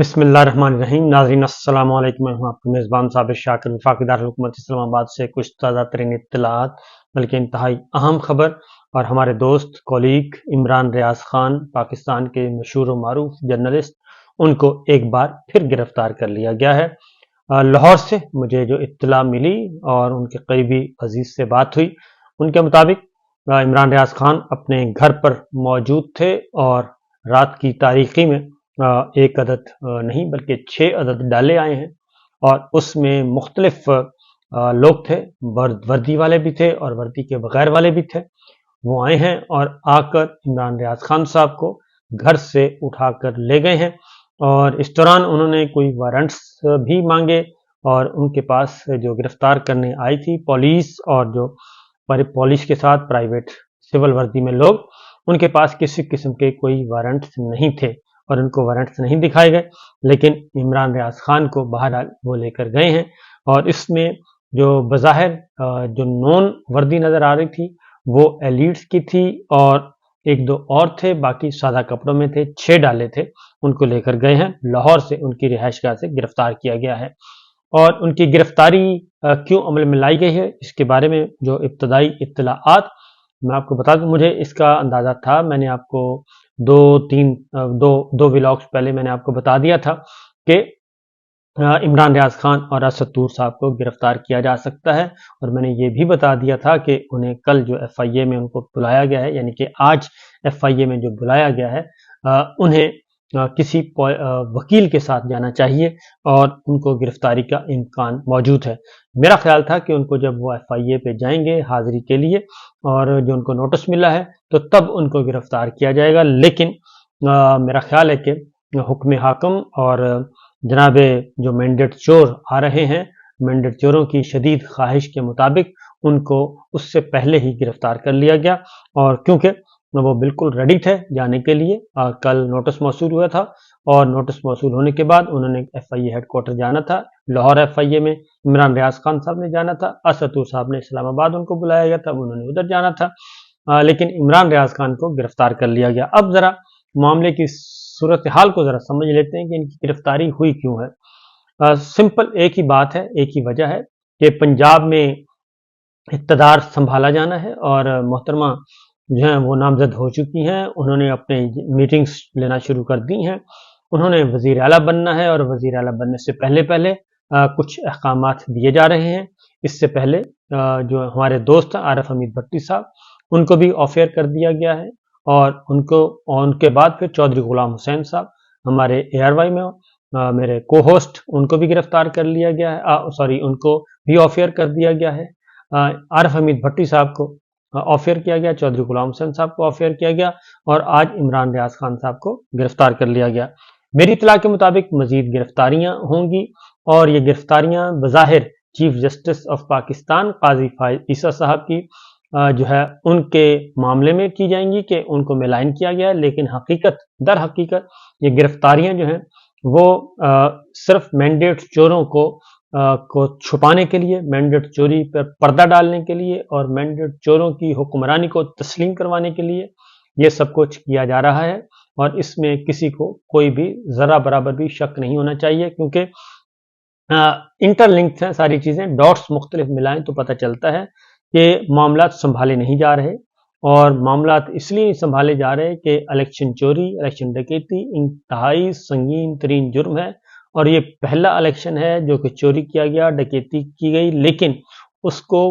बिस्मिल्लाहिर्रहमानिर्रहीम। नाज़रीन अस्सलाम वालेकुम। मैं हूं आपका मेज़बान साबिर शाकिर, वफाकी दारुल हुकूमत इस्लामाबाद से कुछ ताज़ा तरीन इत्तलात, बल्कि इंतहाई अहम खबर। और हमारे दोस्त कॉलीग इमरान रियाज खान, पाकिस्तान के मशहूर व मारूफ जर्नलिस्ट, उनको एक बार फिर गिरफ्तार कर लिया गया है। लाहौर से मुझे जो इत्तला मिली और उनके करीबी अजीज से बात हुई, उनके मुताबिक इमरान रियाज खान अपने घर पर मौजूद थे और रात की तारीकी में एक अदद नहीं बल्कि 6 अदद डाले आए हैं और उसमें मुख्तलिफ लोग थे। वर्दी वाले भी थे और वर्दी के बगैर वाले भी थे। वो आए हैं और आकर इमरान रियाज खान साहब को घर से उठाकर ले गए हैं और इस दौरान उन्होंने कोई वारंट्स भी मांगे और उनके पास जो गिरफ्तार करने आई थी पुलिस और जो पुलिस के साथ प्राइवेट सिविल वर्दी में लोग, उनके पास किसी किस्म के कोई वारंट्स नहीं थे और उनको वारंट्स नहीं दिखाए गए। लेकिन इमरान रियाज खान को बहरहाल वो लेकर गए हैं और इसमें जो बज़ाहिर जो नॉन वर्दी नज़र आ रही थी वो एलिट्स की थी और एक दो और थे, बाकी सादा कपड़ों में थे। 6 डाले थे, उनको लेकर गए हैं। लाहौर से उनकी रिहाइशगाह से गिरफ्तार किया गया है और उनकी गिरफ्तारी क्यों अमल में लाई गई है, इसके बारे में जो इब्तदाई इत्तलाआत मैं आपको बता दूं। मुझे इसका अंदाज़ा था, मैंने आपको दो व्लॉग्स पहले मैंने आपको बता दिया था कि इमरान रियाज खान और असद तूर साहब को गिरफ्तार किया जा सकता है और मैंने ये भी बता दिया था कि उन्हें कल जो FIA में उनको बुलाया गया है, यानी कि आज FIA में जो बुलाया गया है, उन्हें किसी वकील के साथ जाना चाहिए और उनको गिरफ्तारी का इम्कान मौजूद है। मेरा ख्याल था कि उनको जब वो FIA पे जाएंगे हाजिरी के लिए और जो उनको नोटिस मिला है तो तब उनको गिरफ्तार किया जाएगा, लेकिन मेरा ख्याल है कि हुक्म हाकम और जनाब जो मैंडेट चोर आ रहे हैं, मैंडेट चोरों की शदीद ख्वाहिश के मुताबिक उनको उससे पहले ही गिरफ्तार कर लिया गया और क्योंकि वो बिल्कुल रेडी थे जाने के लिए। कल नोटिस मौसूल हुआ था और नोटिस मौसूल होने के बाद उन्होंने FIA हेडक्वार्टर जाना था। लाहौर FIA में इमरान रियाज खान साहब ने जाना था, असद तूर साहब ने इस्लामाबाद उनको बुलाया गया था, उन्होंने उधर जाना था। लेकिन इमरान रियाज खान को गिरफ्तार कर लिया गया। अब जरा मामले की सूरत हाल को जरा समझ लेते हैं कि इनकी गिरफ्तारी हुई क्यों है। सिंपल एक ही बात है, एक ही वजह है कि पंजाब में इक़्तिदार संभाला जाना है और मोहतरमा जो है वो नामजद हो चुकी हैं। उन्होंने अपने मीटिंग्स लेना शुरू कर दी हैं। उन्होंने वज़ीर आला बनना है और वज़ीर आला बनने से पहले पहले कुछ अहकामात दिए जा रहे हैं। इससे पहले जो हमारे दोस्त आरिफ हमीद भट्टी साहब, उनको भी ऑफेयर कर दिया गया है और उनके बाद फिर चौधरी गुलाम हुसैन साहब हमारे ARY में मेरे को होस्ट, उनको भी गिरफ्तार कर लिया गया है। उनको भी ऑफेयर कर दिया गया है। आरिफ हमीद भट्टी साहब को ऑफेयर किया गया, चौधरी गुलाम हुसैन साहब को ऑफेयर किया गया और आज इमरान रियाज खान साहब को गिरफ्तार कर लिया गया। मेरी इत्तला के मुताबिक मजीद गिरफ्तारियां होंगी और ये गिरफ्तारियां बज़ाहिर चीफ जस्टिस ऑफ पाकिस्तान काजी फाइज ईसा साहब की जो है उनके मामले में की जाएंगी कि उनको मिलाइन किया गया है, लेकिन दर हकीकत ये गिरफ्तारियां जो हैं वो सिर्फ मैंडेट चोरों को छुपाने के लिए, मैंडेट चोरी पर पर्दा डालने के लिए और मैंडेट चोरों की हुक्मरानी को तस्लीम करवाने के लिए ये सब कुछ किया जा रहा है और इसमें किसी को कोई भी ज़रा बराबर भी शक नहीं होना चाहिए, क्योंकि इंटरलिंक्ड हैं सारी चीज़ें। डॉट्स मुख्तलिफ मिलाएं तो पता चलता है कि मामलात संभाले नहीं जा रहे और मामलात इसलिए संभाले जा रहे हैं कि इलेक्शन चोरी, इलेक्शन डकैती इंतहाई संगीन तरीन जुर्म है और ये पहला इलेक्शन है जो कि चोरी किया गया, डकैती की गई, लेकिन उसको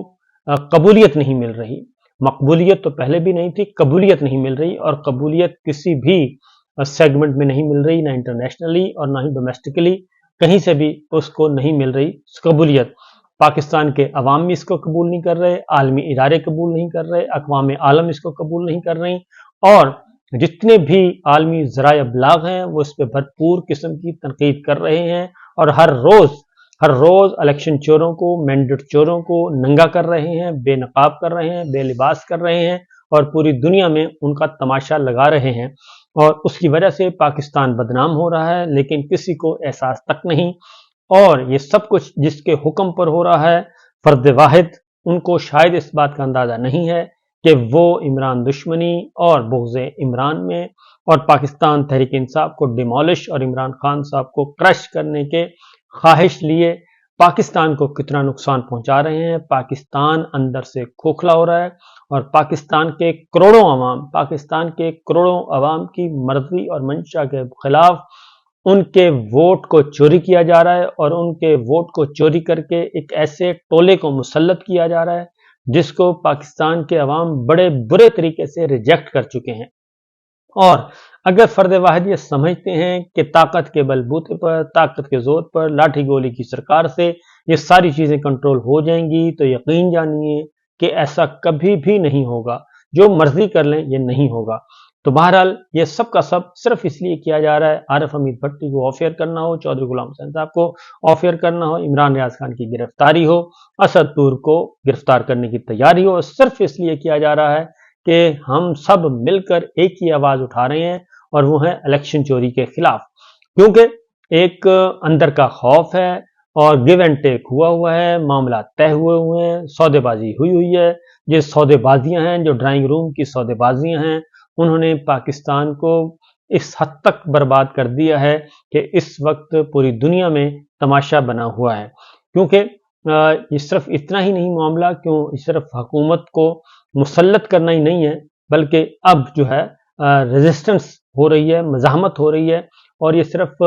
कबूलियत नहीं मिल रही। मकबूलियत तो पहले भी नहीं थी, कबूलियत नहीं मिल रही और कबूलियत किसी भी सेगमेंट में नहीं मिल रही, ना इंटरनेशनली और ना ही डोमेस्टिकली, कहीं से भी उसको नहीं मिल रही कबूलियत। पाकिस्तान के अवाम भी इसको कबूल नहीं कर रहे, आलमी इदारे कबूल नहीं कर रहे, अक़वाम आलम इसको कबूल नहीं कर रही और जितने भी आलमी ज़राए अबलाग हैं वो इस पर भरपूर किस्म की तनकीद कर रहे हैं और हर रोज़ इलेक्शन चोरों को, मैंडेट चोरों को नंगा कर रहे हैं, बेनकाब कर रहे हैं, बेलिबास कर रहे हैं और पूरी दुनिया में उनका तमाशा लगा रहे हैं और उसकी वजह से पाकिस्तान बदनाम हो रहा है, लेकिन किसी को एहसास तक नहीं। और ये सब कुछ जिसके हुक्म पर हो रहा है, फर्द वाहिद, उनको शायद इस बात का अंदाज़ा नहीं है کہ وہ عمران دشمنی اور بغض عمران میں اور پاکستان تحریک انصاف کو ڈیمولش اور عمران خان صاحب کو کرش کرنے کے خواہش لیے پاکستان کو کتنا نقصان پہنچا رہے ہیں. پاکستان اندر سے کھوکھلا ہو رہا ہے اور پاکستان کے کروڑوں عوام کی مرضی اور منشا کے خلاف ان کے ووٹ کو چوری کیا جا رہا ہے اور ان کے ووٹ کو چوری کر کے ایک ایسے ٹولے کو مسلط کیا جا رہا ہے جس کو پاکستان کے عوام بڑے برے طریقے سے ریجیکٹ کر چکے ہیں. اور اگر فرد واحد یہ سمجھتے ہیں کہ طاقت کے بلبوتے پر، طاقت کے زور پر، لاٹھی گولی کی سرکار سے یہ ساری چیزیں کنٹرول ہو جائیں گی تو یقین جانیے کہ ایسا کبھی بھی نہیں ہوگا. جو مرضی کر لیں یہ نہیں ہوگا. تو بہرحال یہ سب کا سب صرف اس لیے کیا جا رہا ہے عارف حمید بھٹی کو آف ایئر کرنا ہو، چودھری غلام حسین صاحب کو آف ایئر کرنا ہو، عمران ریاض خان کی گرفتاری ہو، اسد طور کو گرفتار کرنے کی تیاری ہو. صرف اس لیے کیا جا رہا ہے کہ ہم سب مل کر ایک ہی آواز اٹھا رہے ہیں اور وہ ہے الیکشن چوری کے خلاف. کیونکہ ایک اندر کا خوف ہے اور گیو اینڈ ٹیک ہوا ہے، معاملات طے ہوئے ہیں، سودے بازی ہوئی ہے. یہ سودے بازیاں ہیں، جو ڈرائنگ روم کی سودے بازیاں ہیں، انہوں نے پاکستان کو اس حد تک برباد کر دیا ہے کہ اس وقت پوری دنیا میں تماشا بنا ہوا ہے. کیونکہ یہ صرف اتنا ہی نہیں معاملہ، صرف حکومت کو مسلط کرنا ہی نہیں ہے، بلکہ اب جو ہے ریزسٹنس ہو رہی ہے، مزاحمت ہو رہی ہے. اور یہ صرف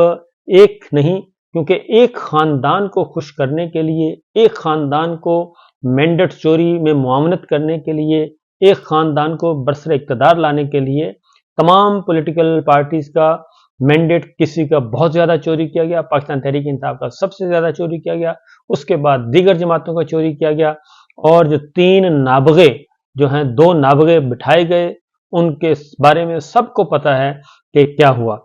ایک نہیں، کیونکہ ایک خاندان کو خوش کرنے کے لیے، ایک خاندان کو مینڈیٹ چوری میں معاونت کرنے کے لیے، ایک خاندان کو برسر اقتدار لانے کے لیے تمام پولیٹیکل پارٹیز کا مینڈیٹ کسی کا بہت زیادہ چوری کیا گیا. پاکستان تحریک انصاف کا سب سے زیادہ چوری کیا گیا، اس کے بعد دیگر جماعتوں کا چوری کیا گیا. اور جو 3 نابغے جو ہیں، 2 نابغے بٹھائے گئے، ان کے بارے میں سب کو پتا ہے کہ کیا ہوا.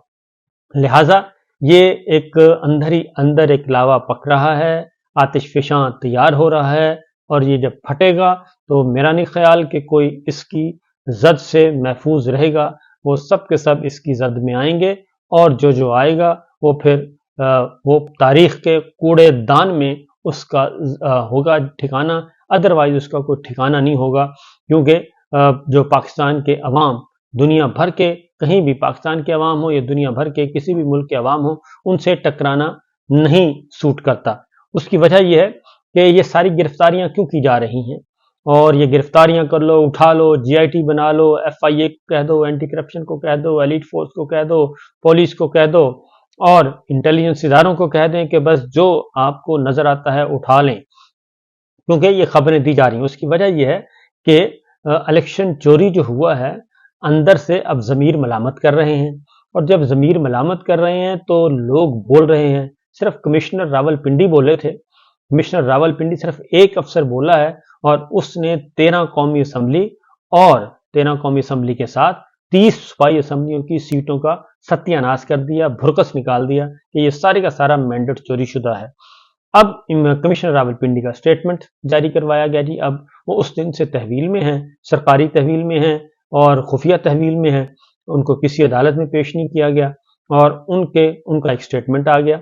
لہٰذا یہ ایک اندر ایک لاوا پک رہا ہے، آتش فشاں تیار ہو رہا ہے اور یہ جب پھٹے گا تو میرا نہیں خیال کہ کوئی اس کی زد سے محفوظ رہے گا. وہ سب کے سب اس کی زد میں آئیں گے اور جو آئے گا وہ پھر وہ تاریخ کے کوڑے دان میں اس کا ہوگا ٹھکانہ. ادروائز اس کا کوئی ٹھکانہ نہیں ہوگا. کیونکہ جو پاکستان کے عوام دنیا بھر کے، کہیں بھی پاکستان کے عوام ہو یا دنیا بھر کے کسی بھی ملک کے عوام ہو، ان سے ٹکرانا نہیں سوٹ کرتا. اس کی وجہ یہ ہے کہ یہ ساری گرفتاریاں کیوں کی جا رہی ہیں، اور یہ گرفتاریاں کر لو، اٹھا لو، جی آئی ٹی بنا لو، ایف آئی اے کو کہہ دو، اینٹی کرپشن کو کہہ دو، ایلیٹ فورس کو کہہ دو، پولیس کو کہہ دو اور انٹیلیجنس اداروں کو کہہ دیں کہ بس جو آپ کو نظر آتا ہے اٹھا لیں، کیونکہ یہ خبریں دی جا رہی ہیں. اس کی وجہ یہ ہے کہ الیکشن چوری جو ہوا ہے، اندر سے اب ضمیر ملامت کر رہے ہیں، اور جب ضمیر ملامت کر رہے ہیں تو لوگ بول رہے ہیں. صرف کمشنر راول پنڈی بولے تھے، کمشنر راول پنڈی صرف ایک افسر بولا ہے اور اس نے 13 قومی اسمبلی اور 13 قومی اسمبلی کے ساتھ 30 صوبائی اسمبلیوں کی سیٹوں کا ستیہ ناش کر دیا، بھرکس نکال دیا کہ یہ سارے کا سارا مینڈیٹ چوری شدہ ہے. اب کمشنر راول پنڈی کا سٹیٹمنٹ جاری کروایا گیا. جی اب وہ اس دن سے تحویل میں ہیں، سرکاری تحویل میں ہیں اور خفیہ تحویل میں ہیں. ان کو کسی عدالت میں پیش نہیں کیا گیا اور ان کا ایک سٹیٹمنٹ آ گیا،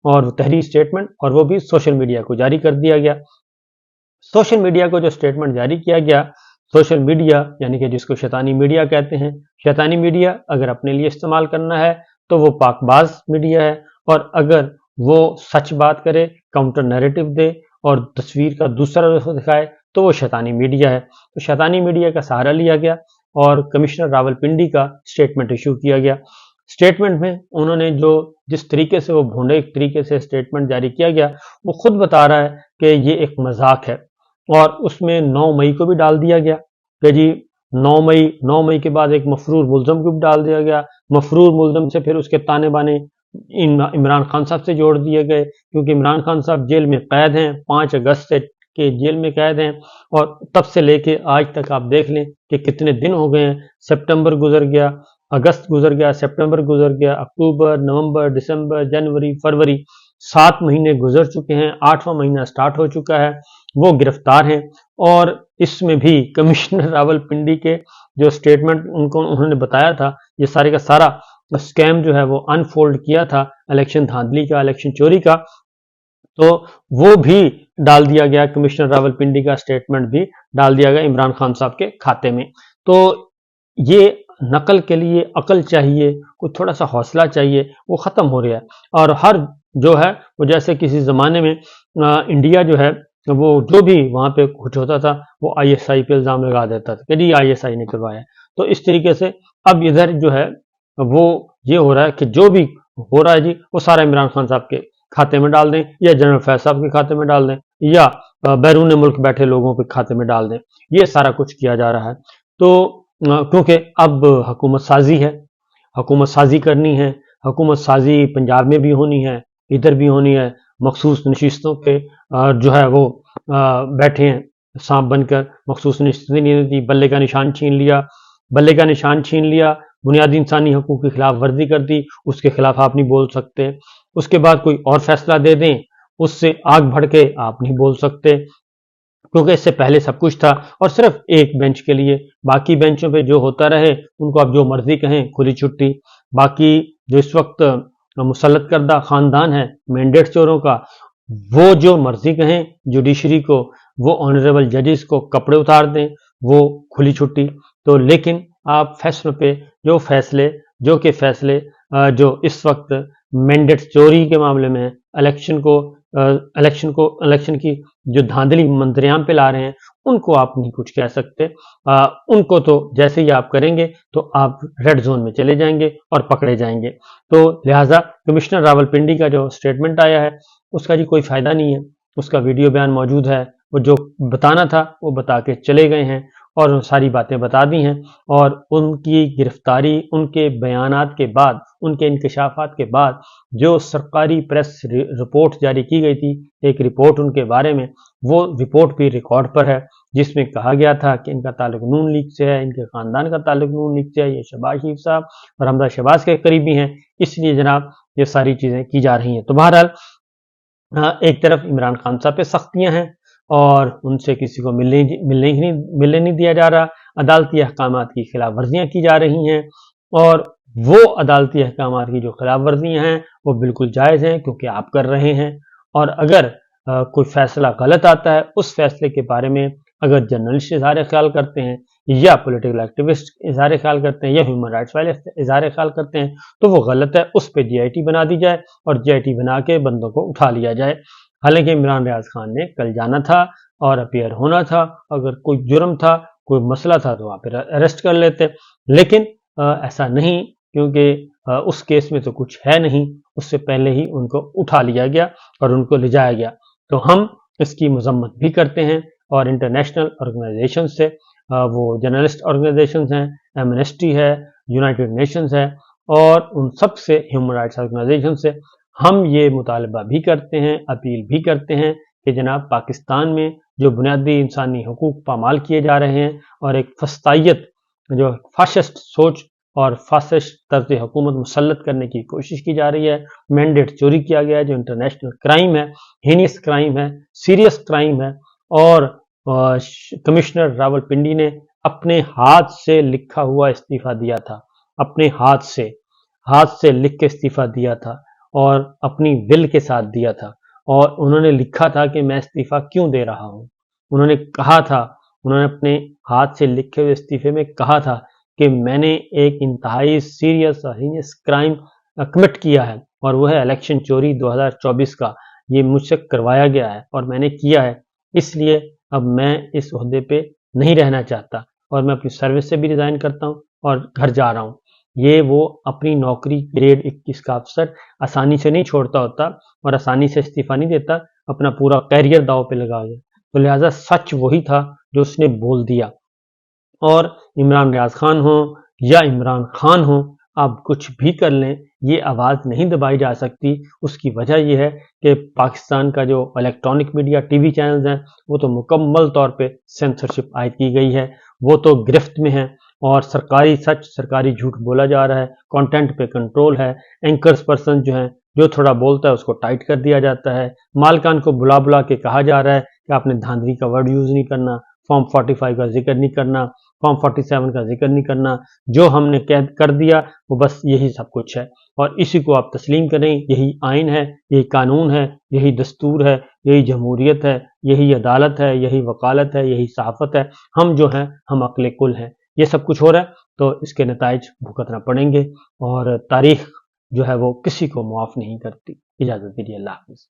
اور وہ تحریری سٹیٹمنٹ، اور وہ بھی سوشل میڈیا کو جاری کر دیا گیا. سوشل میڈیا کو جو سٹیٹمنٹ جاری کیا گیا، سوشل میڈیا یعنی کہ جس کو شیطانی میڈیا کہتے ہیں، شیطانی میڈیا اگر اپنے لیے استعمال کرنا ہے تو وہ پاک باز میڈیا ہے، اور اگر وہ سچ بات کرے، کاؤنٹر نیریٹو دے اور تصویر کا دوسرا رخ دکھائے تو وہ شیطانی میڈیا ہے. تو شیطانی میڈیا کا سہارا لیا گیا اور کمشنر راول پنڈی کا سٹیٹمنٹ ایشو کیا گیا. سٹیٹمنٹ میں انہوں نے جس طریقے سے وہ بھونڈے طریقے سے سٹیٹمنٹ جاری کیا گیا، وہ خود بتا رہا ہے کہ یہ ایک مذاق ہے. اور اس میں 9 مئی کو بھی ڈال دیا گیا کہ جی 9 مئی کے بعد ایک مفرور ملزم کو بھی ڈال دیا گیا. مفرور ملزم سے پھر اس کے تانے بانے عمران خان صاحب سے جوڑ دیے گئے، کیونکہ عمران خان صاحب جیل میں قید ہیں، 5 اگست سے کے جیل میں قید ہیں، اور تب سے لے کے آج تک آپ دیکھ لیں کہ کتنے دن ہو گئے ہیں. سپٹمبر گزر گیا، اگست گزر گیا، سپٹمبر گزر گیا، اکتوبر، نومبر، دسمبر، جنوری، فروری، 7 مہینے گزر چکے ہیں، 8واں مہینہ سٹارٹ ہو چکا ہے. وہ گرفتار ہیں. اور اس میں بھی کمشنر راول پنڈی کے جو سٹیٹمنٹ انہوں نے بتایا تھا، یہ سارے کا سارا اسکیم جو ہے وہ انفولڈ کیا تھا الیکشن دھاندلی کا، الیکشن چوری کا. तो वो भी डाल दिया गया, कमिश्नर रावलपिंडी का स्टेटमेंट भी डाल दिया गया इमरान खान साहब के खाते में। तो ये नकल के लिए अकल चाहिए, कुछ थोड़ा सा हौसला चाहिए, वो ख़त्म हो रहा है। और हर जो है वो जैसे किसी ज़माने में इंडिया जो है वो जो भी वहाँ पे कुछ होता था वो ISI पे इल्ज़ाम लगा देता था कि जी ISI ने करवाया। तो इस तरीके से अब इधर जो है वो ये हो रहा है कि जो भी हो रहा है जी वो सारा इमरान खान साहब के खाते में डाल दें, या जनरल फैज साहब के खाते में डाल दें, या बैरून मुल्क बैठे लोगों के खाते में डाल दें। ये सारा कुछ किया जा रहा है। तो क्योंकि अब हुकूमत साजी है, हुकूमत साजी करनी है, हुकूमत साजी पंजाब में भी होनी है, इधर भी होनी है। मखसूस नशिस्तों पे जो है वो बैठे हैं सांप बनकर, मखसूस नशिस्तें नहीं दी, बल्ले का निशान छीन लिया, बल्ले का निशान छीन लिया, बुनियादी इंसानी हकूक की खिलाफ वर्जी कर दी, उसके खिलाफ आप नहीं बोल सकते। उसके बाद कोई और फैसला दे दें, उससे आग भड़के आप नहीं बोल सकते, क्योंकि इससे पहले सब कुछ था और सिर्फ एक बेंच के लिए, बाकी बेंचों पे जो होता रहे उनको आप जो मर्जी कहें, खुली छुट्टी। बाकी जो इस वक्त मुसल्लत करदा खानदान है मैंडेट चोरों का, वो जो मर्जी कहें जुडिशरी को, वो ऑनरेबल जजेस को कपड़े उतार दें, वो खुली छुट्टी। तो लेकिन आप फैसलों पे जो फैसले जो इस वक्त मैंडेट चोरी के मामले में इलेक्शन की जो धांधली मंत्रियां पे ला रहे हैं, उनको आप नहीं कुछ कह सकते। उनको तो जैसे ही आप करेंगे तो आप रेड जोन में चले जाएंगे और पकड़े जाएंगे। तो लिहाजा कमिश्नर रावलपिंडी का जो स्टेटमेंट आया है उसका जी कोई फायदा नहीं है। उसका वीडियो बयान मौजूद है, वो जो बताना था वो बता के चले गए हैं और सारी बातें बता दी हैं। और उनकी गिरफ्तारी, उनके बयानात के बाद, उनके इंकशाफात के बाद जो सरकारी प्रेस रिपोर्ट जारी की गई थी, एक रिपोर्ट उनके बारे में, वो रिपोर्ट भी रिकॉर्ड पर है, जिसमें कहा गया था कि इनका ताल्लुक नून लीग से है, इनके ख़ानदान का ताल्लुक नून लीग से है, ये शहबाज शरीफ साहब और हमजा शहबाज के करीबी हैं, इसलिए जनाब ये सारी चीज़ें की जा रही हैं। तो बहरहाल एक तरफ इमरान खान साहब पे सख्तियां हैं और उनसे किसी को मिलने नहीं दिया जा रहा, अदालती अहकामात की खिलाफ वर्जियां की जा रही हैं, और वो अदालती अहकामात की जो खिलाफ वर्जियां हैं वो बिल्कुल जायज़ हैं क्योंकि आप कर रहे हैं। और अगर कोई फैसला गलत आता है, उस फैसले के बारे में अगर जर्नलिस्ट इजहार ख्याल करते हैं, या पॉलिटिकल एक्टिविस्ट इजहार ख्याल करते हैं, या ह्यूमन राइट्स वाले इजहार ख्याल करते हैं, तो वो गलत है, उस पर GIT बना दी जाए और GIT बना के बंदों को उठा लिया जाए। हालांकि इमरान रियाज खान ने कल जाना था और अपीयर होना था, अगर कोई जुर्म था, कोई मसला था तो वहाँ पर अरेस्ट कर लेते, लेकिन ऐसा नहीं, क्योंकि उस केस में तो कुछ है नहीं, उससे पहले ही उनको उठा लिया गया और उनको ले जाया गया। तो हम इसकी मजम्मत भी करते हैं और इंटरनेशनल ऑर्गेनाइजेशन से, वो जर्नलिस्ट ऑर्गेनाइजेशंस हैं, एमनेस्टी है, यूनाइटेड नेशंस है, और उन सब से, ह्यूमन राइट्स ऑर्गेनाइजेशन से हम ये मुतालबा भी करते हैं, अपील भी करते हैं कि जनाब पाकिस्तान में जो बुनियादी इंसानी हकूक पामाल किए जा रहे हैं और एक फस्तायत, जो फाशिस्ट सोच और फासिस्ट तर्ज हुकूमत मुसल्लत करने की कोशिश की जा रही है, मैंडेट चोरी किया गया है जो इंटरनेशनल क्राइम है, हीनियस क्राइम है, सीरियस क्राइम है। और कमिश्नर रावलपिंडी ने अपने हाथ से लिखा हुआ इस्तीफा दिया था, अपने हाथ से लिख के इस्तीफा दिया था और अपनी विल के साथ दिया था, और उन्होंने लिखा था कि मैं इस्तीफा क्यों दे रहा हूं। उन्होंने कहा था, उन्होंने अपने हाथ से लिखे हुए इस्तीफे में कहा था कि मैंने एक इंतहाई सीरियस और हीनियस क्राइम कमिट किया है, और वो है इलेक्शन चोरी 2024 का। ये मुझसे करवाया गया है और मैंने किया है, इसलिए अब मैं इस ओहदे पे नहीं रहना चाहता और मैं अपनी सर्विस से भी रिजाइन करता हूँ और घर जा रहा हूँ। ये वो अपनी नौकरी ग्रेड 21 का अफसर आसानी से नहीं छोड़ता होता और आसानी से इस्तीफा नहीं देता, अपना पूरा कैरियर दांव पे लगा दिया। तो लिहाजा सच वही था जो उसने बोल दिया। और इमरान रियाज खान हो या इमरान खान हो, आप कुछ भी कर लें, ये आवाज़ नहीं दबाई जा सकती। उसकी वजह यह है कि पाकिस्तान का जो इलेक्ट्रॉनिक मीडिया TV चैनल्स हैं वो तो मुकम्मल तौर पे सेंसरशिप आयद की गई है, वो तो गिरफ्त में है और सरकारी सच सरकारी झूठ बोला जा रहा है, कंटेंट पे कंट्रोल है, एंकर्स पर्सन जो हैं, जो थोड़ा बोलता है उसको टाइट कर दिया जाता है, मालकान को बुला बुला के कहा जा रहा है कि आपने धांधली का वर्ड यूज़ नहीं करना, फॉर्म 45 का जिक्र नहीं करना, فارم 47 کا ذکر نہیں کرنا، جو ہم نے کر دیا وہ بس یہی سب کچھ ہے، اور اسی کو آپ تسلیم کریں، یہی آئین ہے، یہی قانون ہے، یہی دستور ہے، یہی جمہوریت ہے، یہی عدالت ہے، یہی وکالت ہے، یہی صحافت ہے۔ ہم جو ہیں ہم عقل کل ہیں، یہ سب کچھ ہو رہا ہے تو اس کے نتائج بھگتنا پڑیں گے، اور تاریخ جو ہے وہ کسی کو معاف نہیں کرتی۔ اجازت دیجیے، اللہ حافظ۔